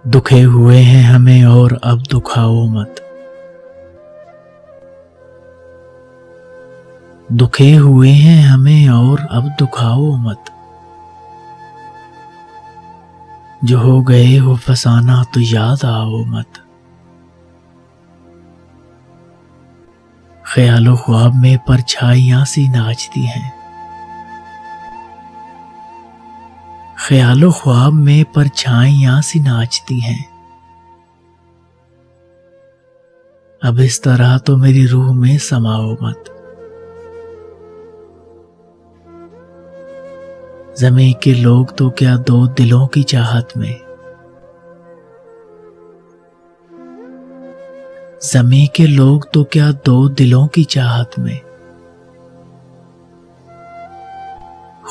دکھے ہوئے ہیں ہمیں اور اب دکھاؤ مت، دکھے ہوئے ہیں ہمیں اور اب دکھاؤ مت، جو ہو گئے ہو فسانہ تو یاد آؤ مت۔ خیال و خواب میں پرچھائیاں سی ناچتی ہیں، خیال و خواب میں پرچھائیاں سی ناچتی ہیں، اب اس طرح تو میری روح میں سماؤ مت۔ زمیں کے لوگ تو کیا دو دلوں کی چاہت میں، زمیں کے لوگ تو کیا دو دلوں کی چاہت میں،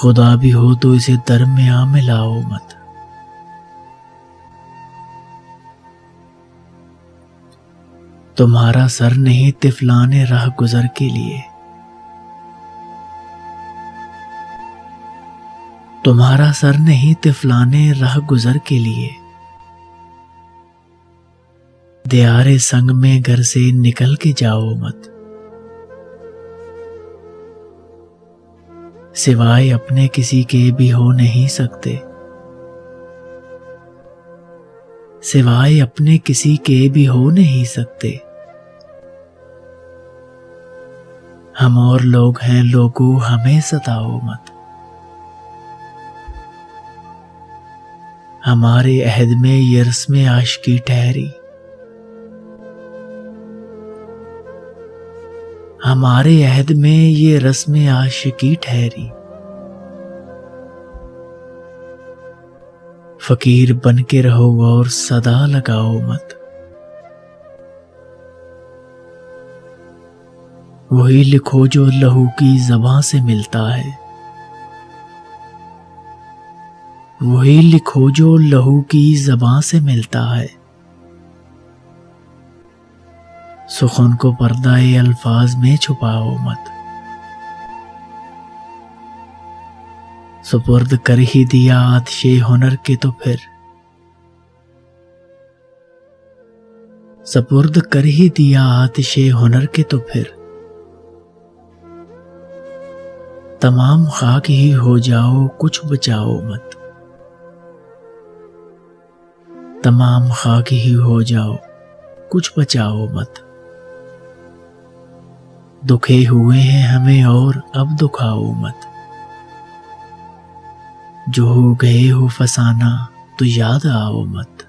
خدا بھی ہو تو اسے درمیاں میں لاؤ مت۔ تمہارا سر نہیں طفلانے رہ گزر کے لیے، تمہارا سر نہیں طفلانے رہ گزر کے لیے، دیار سنگ میں گھر سے نکل کے جاؤ مت۔ سوائے اپنے کسی کے بھی ہو نہیں سکتے، سوائے اپنے کسی کے بھی ہو نہیں سکتے، ہم اور لوگ ہیں لوگو ہمیں ستاؤ مت۔ ہمارے عہد میں یہ رسم عاشقی ٹھہری، ہمارے عہد میں یہ رسم عاشقی ٹھہری، فقیر بن کے رہو اور صدا لگاؤ مت۔ وہی لکھو جو لہو کی زباں سے ملتا ہے، وہی لکھو جو لہو کی زباں سے ملتا ہے، سخن کو پردہ الفاظ میں چھپاؤ مت۔ سپرد کر ہی دیا آتش ہنر کے تو پھر، سپرد کر ہی دیا آتش ہنر کے تو پھر، تمام خاک ہی ہو جاؤ کچھ بچاؤ مت، تمام خاک ہی ہو جاؤ کچھ بچاؤ مت، دکھے ہوئے ہیں ہمیں اور اب دکھاؤ مت، جو ہو گئے ہو فسانہ تو یاد آؤ مت۔